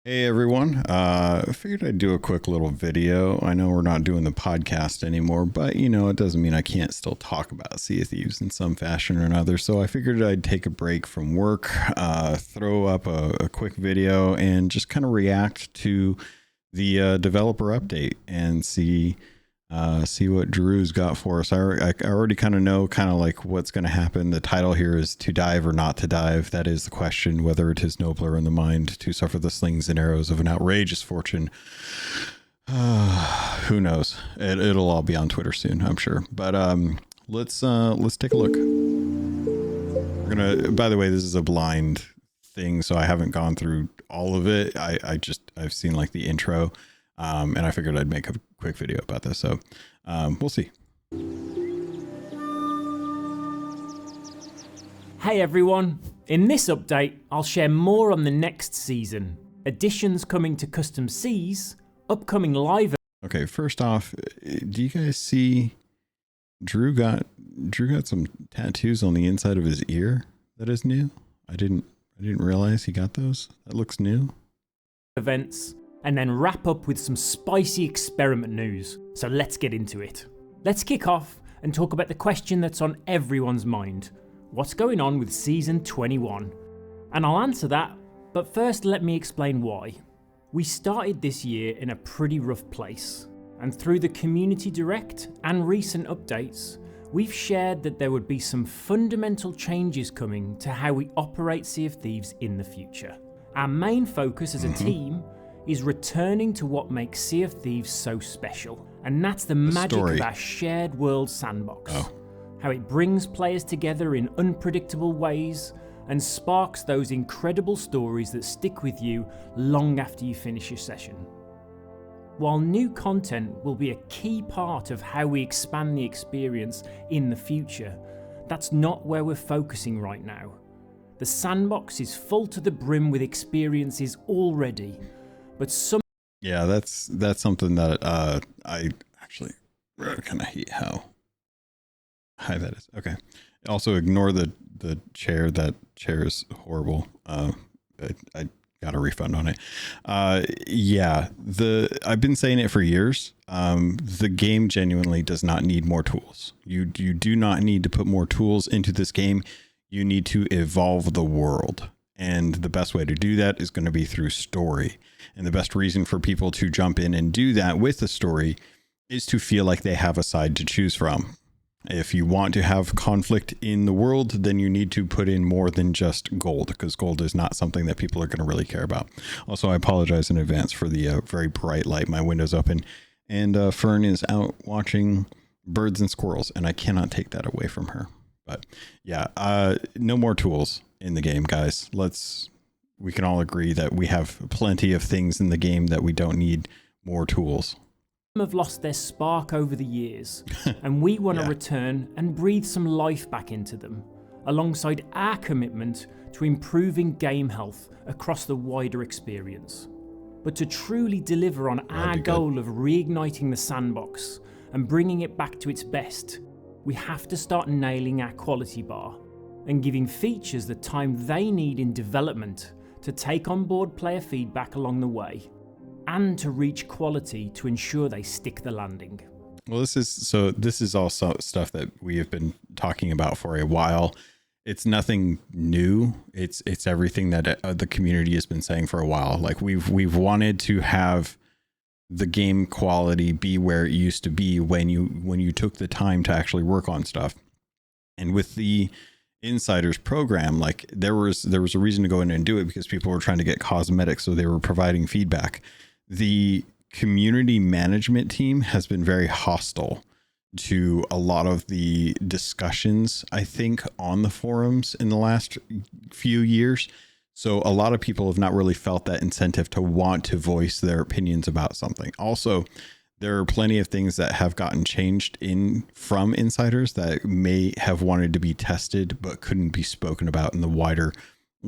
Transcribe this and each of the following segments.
Hey everyone, I figured I'd do a quick little video. I know we're not doing the podcast anymore, but it doesn't mean I can't still talk about Sea of Thieves in some fashion or another. So I figured I'd take a break from work, throw up a quick video and just kind of react to the developer update and see what Drew's got for us. I already kind of know like what's going to happen. The title here is to dive or not to dive. That is the question, whether it is nobler in the mind to suffer the slings and arrows of an outrageous fortune. Who knows? It'll all be on Twitter soon, I'm sure. But let's take a look. We're gonna. By the way, this is a blind thing, so I haven't gone through all of it. I've seen like the intro. And I figured I'd make a quick video about this. So we'll see. Hey everyone, in this update I'll share more on the next season, additions coming to custom seas, upcoming live. Okay, first off, do you guys see Drew got some tattoos on the inside of his ear that is new? I didn't realize he got those. That looks new. Events, and then wrap up with some spicy experiment news. So let's get into it. Let's kick off and talk about the question that's on everyone's mind. What's going on with Season 21? And I'll answer that, but first let me explain why. We started this year in a pretty rough place, and through the Community Direct and recent updates, we've shared that there would be some fundamental changes coming to how we operate Sea of Thieves in the future. Our main focus as a team is returning to what makes Sea of Thieves so special, and that's the magic story of our shared world sandbox. How it brings players together in unpredictable ways and sparks those incredible stories that stick with you long after you finish your session. While new content will be a key part of how we expand the experience in the future, that's not where we're focusing right now. The sandbox is full to the brim with experiences already, but that's something that I actually kind of hate how high that is. Okay. Also ignore the chair. That chair is horrible. I got a refund on it. I've been saying it for years. The game genuinely does not need more tools. You do not need to put more tools into this game. You need to evolve the world. And the best way to do that is going to be through story. And the best reason for people to jump in and do that with the story is to feel like they have a side to choose from. If you want to have conflict in the world, then you need to put in more than just gold, because gold is not something that people are going to really care about. Also, I apologize in advance for the very bright light. My window's open, and Fern is out watching birds and squirrels, and I cannot take that away from her. But yeah, no more tools in the game, guys. We can all agree that we have plenty of things in the game that we don't need more tools. have lost their spark over the years, and we want to return and breathe some life back into them, alongside our commitment to improving game health across the wider experience. But to truly deliver on our goal of reigniting the sandbox and bringing it back to its best, we have to start nailing our quality bar and giving features the time they need in development to take on board player feedback along the way, and to reach quality to ensure they stick the landing. Well, this is also stuff that we have been talking about for a while. It's nothing new. It's everything that the community has been saying for a while. Like we've wanted to have the game quality be where it used to be when you took the time to actually work on stuff. And with the Insiders program, like there was a reason to go in and do it, because people were trying to get cosmetics, so they were providing feedback. The community management team has been very hostile to a lot of the discussions, I think, on the forums in the last few years. So a lot of people have not really felt that incentive to want to voice their opinions about something. Also, there are plenty of things that have gotten changed from insiders that may have wanted to be tested but couldn't be spoken about in the wider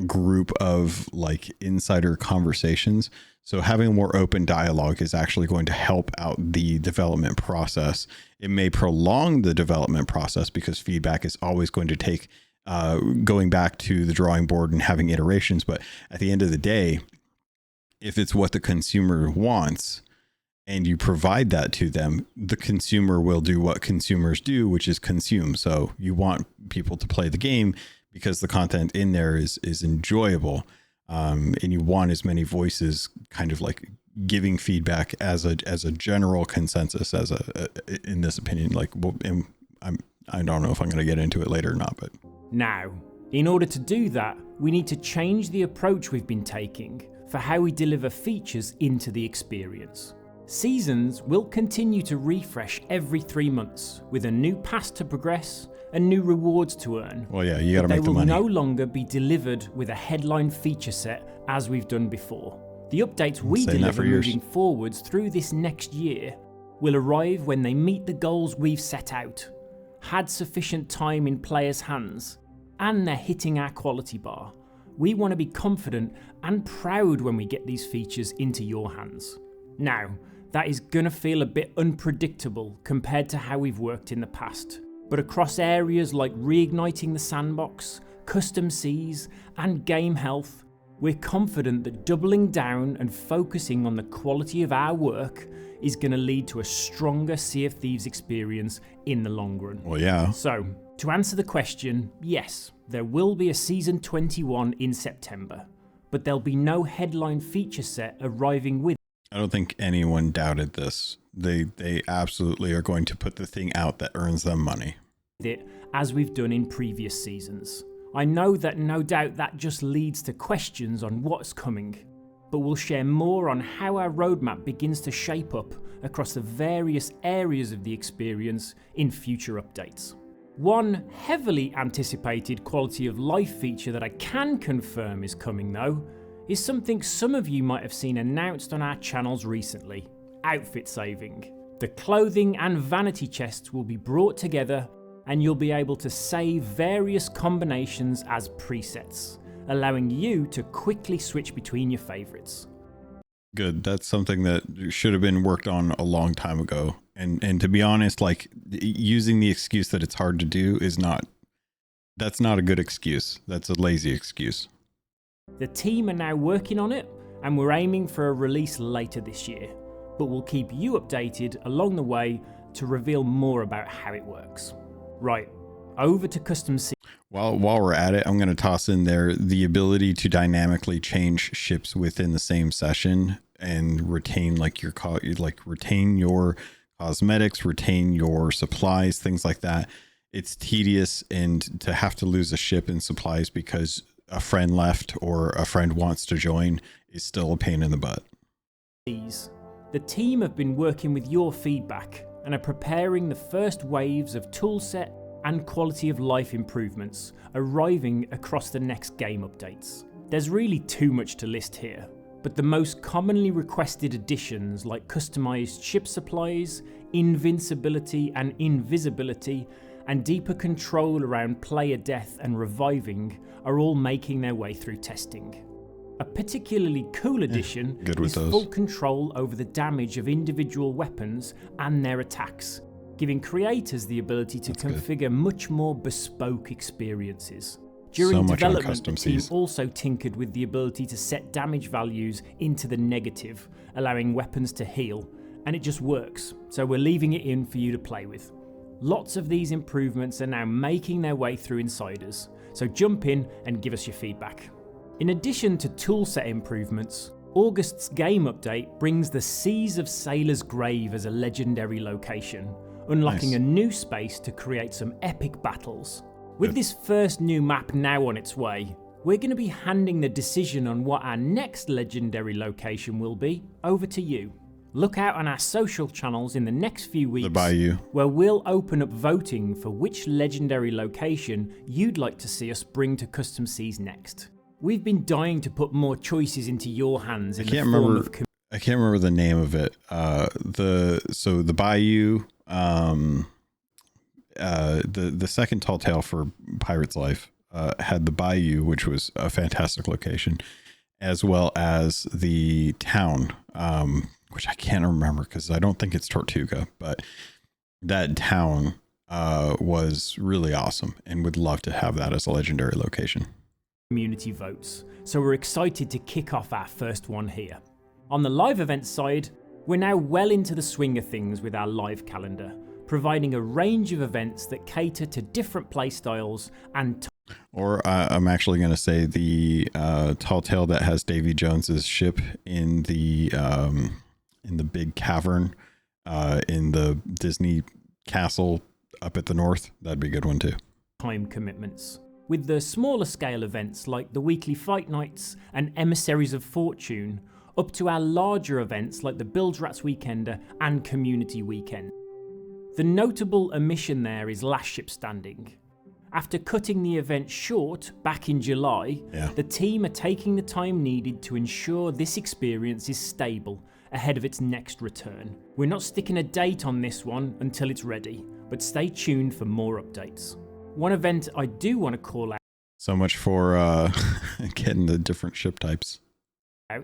group of like insider conversations. So having a more open dialogue is actually going to help out the development process. It may prolong the development process because feedback is always going to take going back to the drawing board and having iterations. But at the end of the day, if it's what the consumer wants and you provide that to them, the consumer will do what consumers do, which is consume. So you want people to play the game because the content in there is enjoyable. And you want as many voices kind of like giving feedback as a general consensus, in this opinion. Like, I don't know if I'm going to get into it later or not, but now, in order to do that, we need to change the approach we've been taking for how we deliver features into the experience. Seasons will continue to refresh every 3 months with a new pass to progress and new rewards to earn. Well, yeah, you got to make the money. They will no longer be delivered with a headline feature set as we've done before. The updates we deliver moving forwards through this next year will arrive when they meet the goals we've set out, had sufficient time in players' hands, and they're hitting our quality bar. We want to be confident and proud when we get these features into your hands. Now, that is going to feel a bit unpredictable compared to how we've worked in the past, but across areas like reigniting the sandbox, custom seas, and game health, we're confident that doubling down and focusing on the quality of our work is going to lead to a stronger Sea of Thieves experience in the long run. Well, yeah. So, to answer the question, yes, there will be a Season 21 in September, but there'll be no headline feature set arriving with. I don't think anyone doubted this. They absolutely are going to put the thing out that earns them money. It, as we've done in previous seasons. I know that no doubt that just leads to questions on what's coming, but we'll share more on how our roadmap begins to shape up across the various areas of the experience in future updates. One heavily anticipated quality of life feature that I can confirm is coming though, is something some of you might have seen announced on our channels recently: outfit saving. The clothing and vanity chests will be brought together and you'll be able to save various combinations as presets, allowing you to quickly switch between your favorites. Good. That's something that should have been worked on a long time ago. And to be honest, like, using the excuse that it's hard to do that's not a good excuse. That's a lazy excuse. The team are now working on it, and we're aiming for a release later this year, but we'll keep you updated along the way to reveal more about how it works. Right, over to custom seas. While we're at it, I'm going to toss in there the ability to dynamically change ships within the same session and retain retain your cosmetics, retain your supplies, things like that. It's tedious, and to have to lose a ship and supplies because a friend left or a friend wants to join is still a pain in the butt. The team have been working with your feedback and are preparing the first waves of toolset and quality of life improvements arriving across the next game updates. There's really too much to list here, but the most commonly requested additions like customized ship supplies, invincibility and invisibility, and deeper control around player death and reviving are all making their way through testing. A particularly cool addition is full control over the damage of individual weapons and their attacks, giving creators the ability to configure much more bespoke experiences. During development, the team also tinkered with the ability to set damage values into the negative, allowing weapons to heal, and it just works, so we're leaving it in for you to play with. Lots of these improvements are now making their way through Insiders, so jump in and give us your feedback. In addition to toolset improvements, August's game update brings the Seas of Sailor's Grave as a legendary location, unlocking a new space to create some epic battles. With this first new map now on its way, we're going to be handing the decision on what our next legendary location will be over to you. Look out on our social channels in the next few weeks, where we'll open up voting for which legendary location you'd like to see us bring to Custom Seas next. We've been dying to put more choices into your hands. I can't remember the name of it. The Bayou, the second tall tale for Pirate's Life had the Bayou, which was a fantastic location, as well as the town, which I can't remember because I don't think it's Tortuga, but that town was really awesome and would love to have that as a legendary location. community votes, so we're excited to kick off our first one here. On the live events side, we're now well into the swing of things with our live calendar, providing a range of events that cater to different playstyles and I'm actually going to say the tall tale that has Davy Jones's ship in the big cavern in the Disney castle up at the north. That'd be a good one too. Time commitments. With the smaller scale events like the weekly fight nights and Emissaries of Fortune, up to our larger events like the Bilge Rats Weekender and Community Weekend. The notable omission there is Last Ship Standing. After cutting the event short back in July, the team are taking the time needed to ensure this experience is stable ahead of its next return. We're not sticking a date on this one until it's ready, but stay tuned for more updates. One event I do want to call out. So much for getting the different ship types.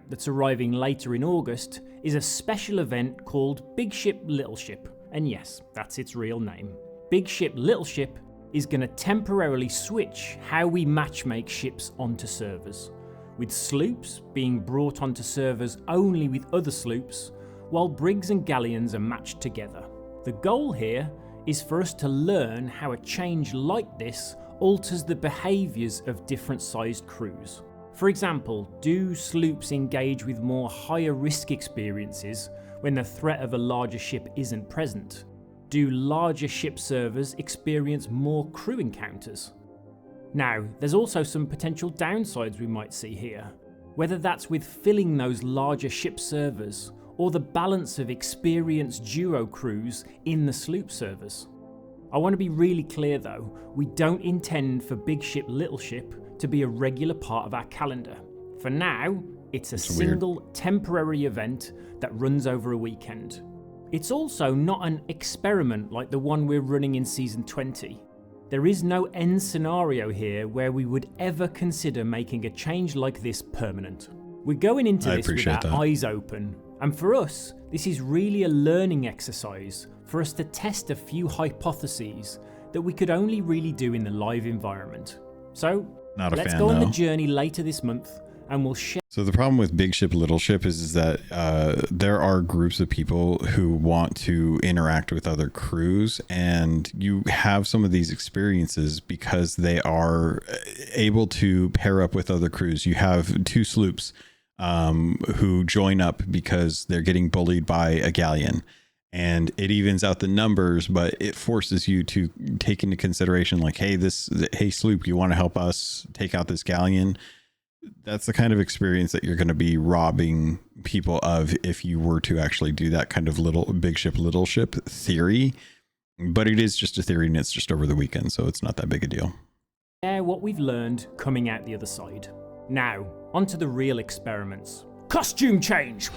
That's arriving later in August is a special event called Big Ship Little Ship. And yes, that's its real name. Big Ship Little Ship is going to temporarily switch how we matchmake ships onto servers, with sloops being brought onto servers only with other sloops, while brigs and galleons are matched together. The goal here is for us to learn how a change like this alters the behaviours of different sized crews. For example, do sloops engage with more higher risk experiences when the threat of a larger ship isn't present? Do larger ship servers experience more crew encounters? Now, there's also some potential downsides we might see here, whether that's with filling those larger ship servers or the balance of experienced duo crews in the sloop servers. I want to be really clear though, we don't intend for Big Ship Little Ship to be a regular part of our calendar. For now, it's a single temporary event that runs over a weekend. It's also not an experiment like the one we're running in Season 20. There is no end scenario here where we would ever consider making a change like this permanent. We're going into this with our eyes open, and for us, this is really a learning exercise for us to test a few hypotheses that we could only really do in the live environment. So, let's go on the journey later this month, and we'll share. So the problem with Big Ship Little Ship is that there are groups of people who want to interact with other crews, and you have some of these experiences because they are able to pair up with other crews. You have two sloops who join up because they're getting bullied by a galleon, and it evens out the numbers, but it forces you to take into consideration like, hey sloop, you want to help us take out this galleon? That's the kind of experience that you're going to be robbing people of if you were to actually do that kind of Big Ship Little Ship theory. But it is just a theory, and it's just over the weekend, so it's not that big a deal. What we've learned coming out the other side. Now, onto the real experiments. Costume change!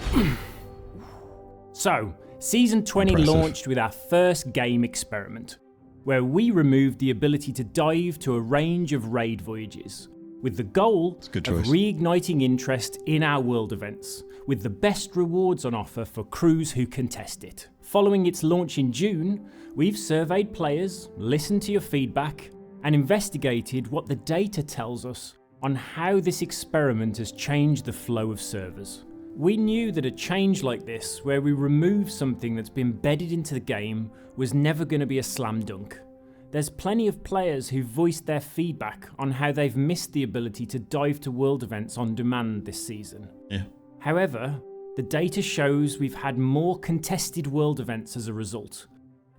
So, Season 20 launched with our first game experiment, where we removed the ability to dive to a range of raid voyages, with the goal of reigniting interest in our world events, with the best rewards on offer for crews who contest it. Following its launch in June, we've surveyed players, listened to your feedback, and investigated what the data tells us on how this experiment has changed the flow of servers. We knew that a change like this, where we remove something that's been embedded into the game, was never going to be a slam dunk. There's plenty of players who voiced their feedback on how they've missed the ability to dive to world events on demand this season. However, the data shows we've had more contested world events as a result,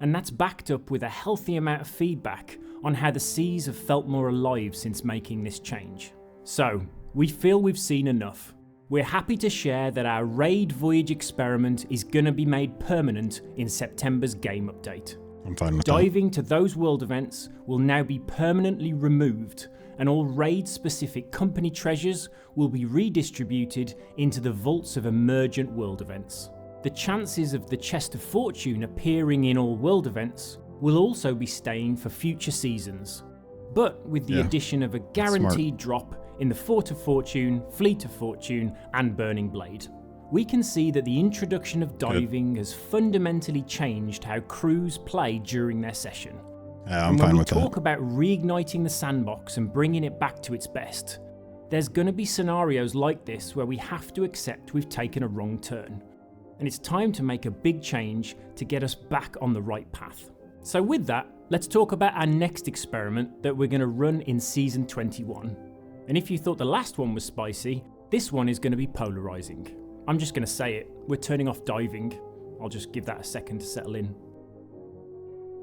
and that's backed up with a healthy amount of feedback on how the seas have felt more alive since making this change. So, we feel we've seen enough. We're happy to share that our raid voyage experiment is going to be made permanent in September's game update. I'm fine with Diving to those world events will now be permanently removed, and all raid-specific company treasures will be redistributed into the vaults of emergent world events. The chances of the Chest of Fortune appearing in all world events will also be staying for future seasons, but with the addition of a guaranteed drop in the Fort of Fortune, Fleet of Fortune, and Burning Blade. We can see that the introduction of diving has fundamentally changed how crews play during their session. I'm fine with that. When we talk about reigniting the sandbox and bringing it back to its best, There's going to be scenarios like this where we have to accept we've taken a wrong turn, and it's time to make a big change to get us back on the right path. So with that, let's talk about our next experiment that we're going to run in Season 21. And if you thought the last one was spicy, this one is going to be polarizing. I'm just going to say it, we're turning off diving. I'll just give that a second to settle in.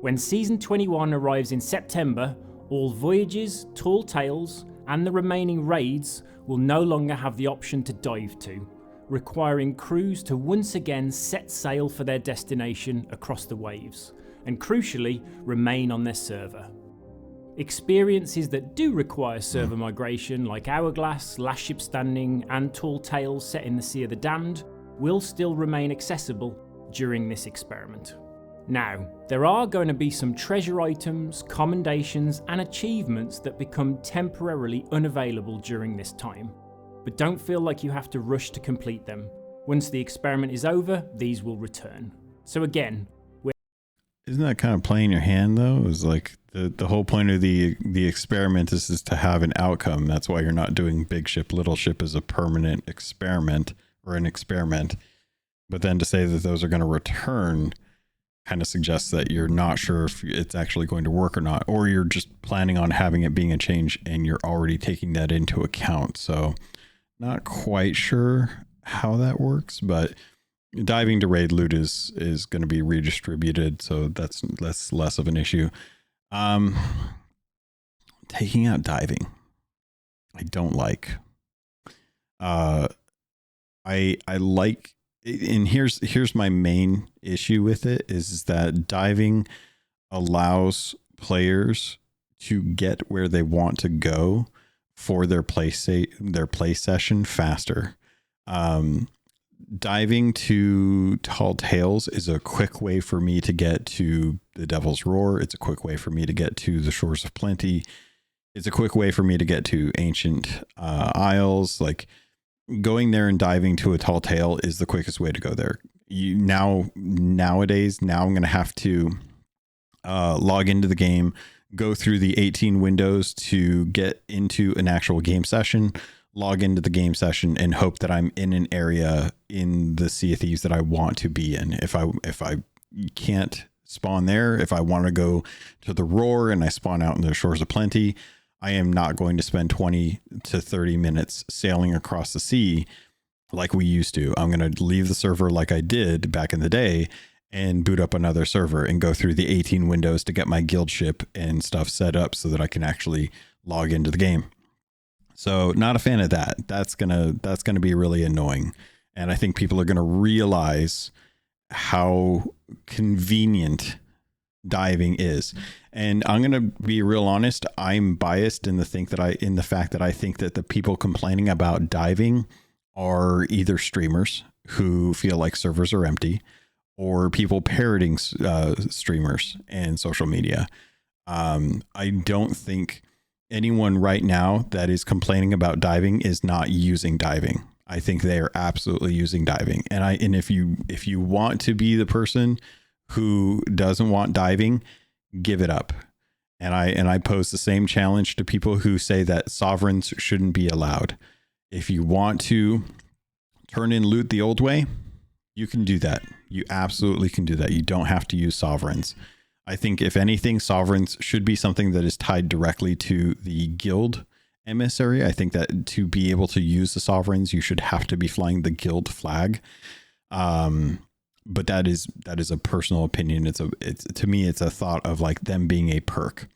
When Season 21 arrives in September, all voyages, tall tales, and the remaining raids will no longer have the option to dive to, requiring crews to once again set sail for their destination across the waves, and crucially, remain on their server. Experiences that do require server migration, like Hourglass, Last Ship Standing, and Tall Tales set in the Sea of the Damned, will still remain accessible during this experiment. Now, there are going to be some treasure items, commendations, and achievements that become temporarily unavailable during this time, but don't feel like you have to rush to complete them. Once the experiment is over, these will return. So again, isn't that kind of playing your hand though? It was like the whole point of the experiment is to have an outcome. That's why you're not doing big ship, little ship as a permanent experiment or an experiment. But then to say that those are going to return kind of suggests that you're not sure if it's actually going to work or not, or you're just planning on having it being a change and you're already taking that into account. So not quite sure how that works, but diving to raid loot is going to be redistributed. So that's less of an issue. Taking out diving, I don't like. I like, and here's my main issue with it is that diving allows players to get where they want to go for their play session faster. Diving to Tall Tales is a quick way for me to get to the Devil's Roar. It's a quick way for me to get to the Shores of Plenty. It's a quick way for me to get to Ancient Isles. Like, going there and diving to a Tall Tale is the quickest way to go there. Nowadays, I'm going to have to log into the game, go through the 18 windows to get into an actual game session, log into the game session, and hope that I'm in an area in the Sea of Thieves that I want to be in. If I can't spawn there, if I want to go to the Roar and I spawn out in the Shores of Plenty, I am not going to spend 20 to 30 minutes sailing across the sea like we used to. I'm going to leave the server like I did back in the day and boot up another server and go through the 18 windows to get my guild ship and stuff set up so that I can actually log into the game. So not a fan of that. That's going to be really annoying. And I think people are going to realize how convenient diving is. And I'm going to be real honest. I'm biased in the fact that I think that the people complaining about diving are either streamers who feel like servers are empty or people parroting streamers and social media. I don't think anyone right now that is complaining about diving is not using diving. I think they are absolutely using diving. And if you want to be the person who doesn't want diving, give it up. And I pose the same challenge to people who say that sovereigns shouldn't be allowed. If you want to turn in loot the old way, you can do that. You absolutely can do that. You don't have to use sovereigns. I think if anything, sovereigns should be something that is tied directly to the guild emissary. I think that to be able to use the sovereigns, you should have to be flying the guild flag. But that is a personal opinion. It's to me, it's a thought of like them being a perk.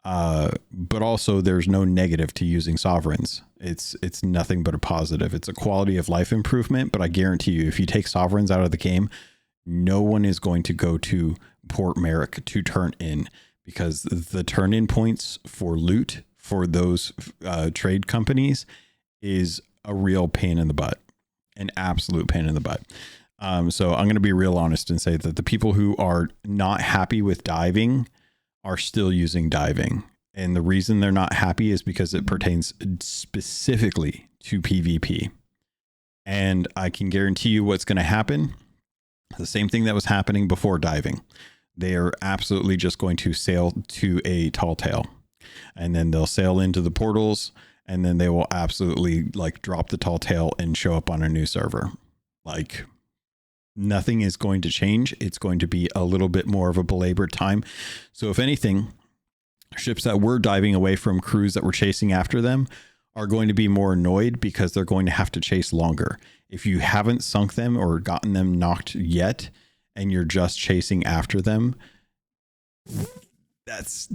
But also there's no negative to using sovereigns. It's nothing but a positive. It's a quality of life improvement, but I guarantee you, if you take sovereigns out of the game, no one is going to go to Port Merrick to turn in, because the turn in points for loot for those trade companies is a real pain in the butt, an absolute pain in the butt. So I'm going to be real honest and say that the people who are not happy with diving are still using diving. And the reason they're not happy is because it pertains specifically to PvP. And I can guarantee you what's going to happen. The same thing that was happening before diving. They are absolutely just going to sail to a Tall Tale. And then they'll sail into the portals and then they will absolutely like drop the tall tale and show up on a new server. Like nothing is going to change. It's going to be a little bit more of a belabored time. So if anything, ships that were diving away from crews that were chasing after them are going to be more annoyed because they're going to have to chase longer. If you haven't sunk them or gotten them knocked yet, and you're just chasing after them, that's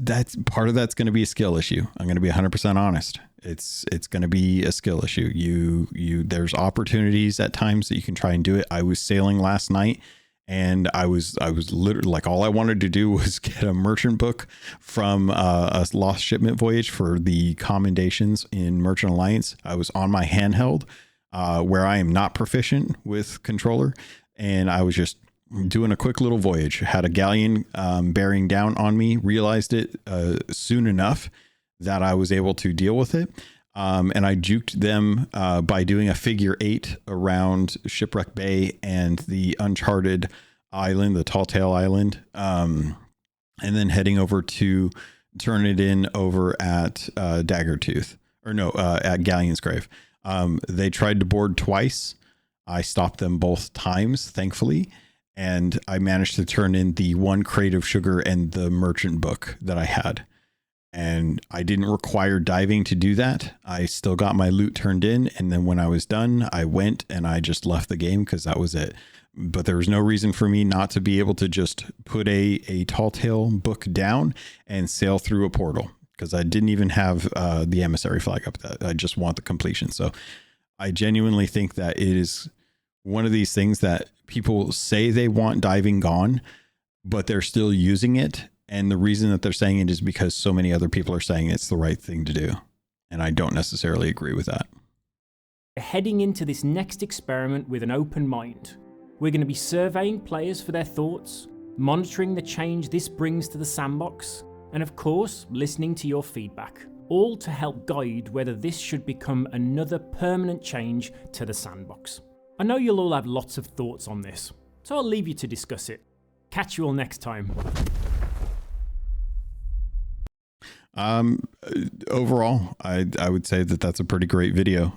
part of that's going to be a skill issue. I'm going to be 100% honest. It's going to be a skill issue. There's opportunities at times that you can try and do it. I was sailing last night, and I was literally like, all I wanted to do was get a merchant book from a lost shipment voyage for the commendations in Merchant Alliance. I was on my handheld, where I am not proficient with controller, and I was just doing a quick little voyage. Had a galleon bearing down on me, realized it soon enough that I was able to deal with it. And I juked them by doing a figure 8 around Shipwreck Bay and the uncharted island, the Tall Tale Island, and then heading over to turn it in over at Daggertooth, or no, at Galleon's Grave. They tried to board twice. I stopped them both times, thankfully. And I managed to turn in the 1 crate of sugar and the merchant book that I had. And I didn't require diving to do that. I still got my loot turned in. And then when I was done, I went and I just left the game because that was it. But there was no reason for me not to be able to just put a tall tale book down and sail through a portal, because I didn't even have the emissary flag up. That I just want the completion. So I genuinely think that it is one of these things that people say they want diving gone, but they're still using it. And the reason that they're saying it is because so many other people are saying it's the right thing to do. And I don't necessarily agree with that. Heading into this next experiment with an open mind, we're going to be surveying players for their thoughts, monitoring the change this brings to the sandbox, and of course, listening to your feedback, all to help guide whether this should become another permanent change to the sandbox. I know you'll all have lots of thoughts on this, so I'll leave you to discuss it. Catch you all next time. Overall, I would say that that's a pretty great video.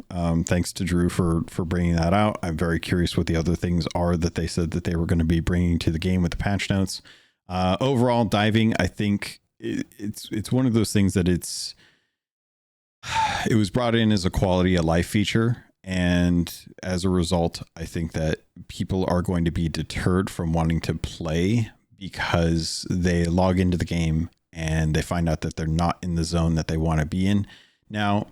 Thanks to Drew for bringing that out. I'm very curious what the other things are that they said that they were going to be bringing to the game with the patch notes. Overall, diving, I think it's one of those things that it was brought in as a quality of life feature. And as a result, I think that people are going to be deterred from wanting to play because they log into the game and they find out that they're not in the zone that they want to be in. Now,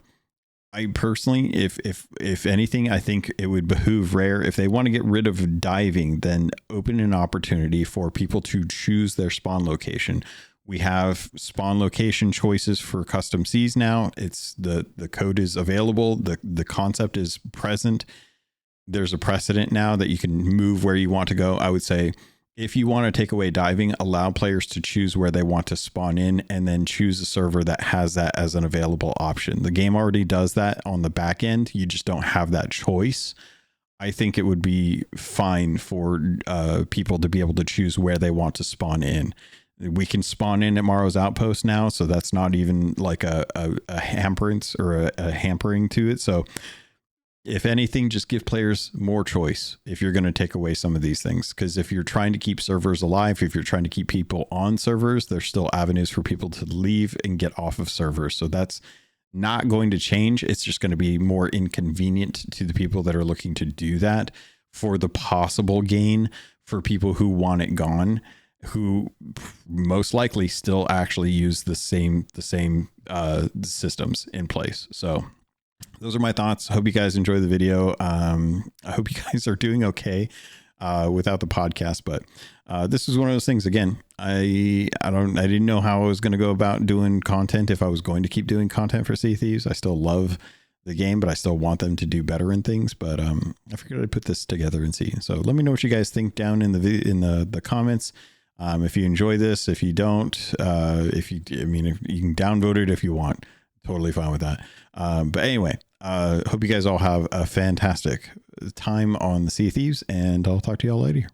I personally, if anything, I think it would behoove Rare, if they want to get rid of diving, then open an opportunity for people to choose their spawn location. We have spawn location choices for custom seas now. It's the code is available. The concept is present. There's a precedent now that you can move where you want to go. I would say if you want to take away diving, allow players to choose where they want to spawn in and then choose a server that has that as an available option. The game already does that on the back end. You just don't have that choice. I think it would be fine for people to be able to choose where they want to spawn in. We can spawn in at Morrow's Outpost now, so that's not even like a hamperance or a hampering to it. So if anything, just give players more choice if you're going to take away some of these things. Because if you're trying to keep servers alive, if you're trying to keep people on servers, there's still avenues for people to leave and get off of servers. So that's not going to change. It's just going to be more inconvenient to the people that are looking to do that for the possible gain for people who want it gone, who most likely still actually use the same systems in place. So those are my thoughts. I hope you guys enjoy the video. I hope you guys are doing okay without the podcast, but this is one of those things. Again, I didn't know how I was going to go about doing content, if I was going to keep doing content for Sea Thieves. I still love the game, but I still want them to do better in things. But I figured I'd put this together and see. So let me know what you guys think down in the comments. If you enjoy this, if you don't, if you can downvote it if you want, totally fine with that. But anyway, hope you guys all have a fantastic time on the Sea Thieves, and I'll talk to y'all later.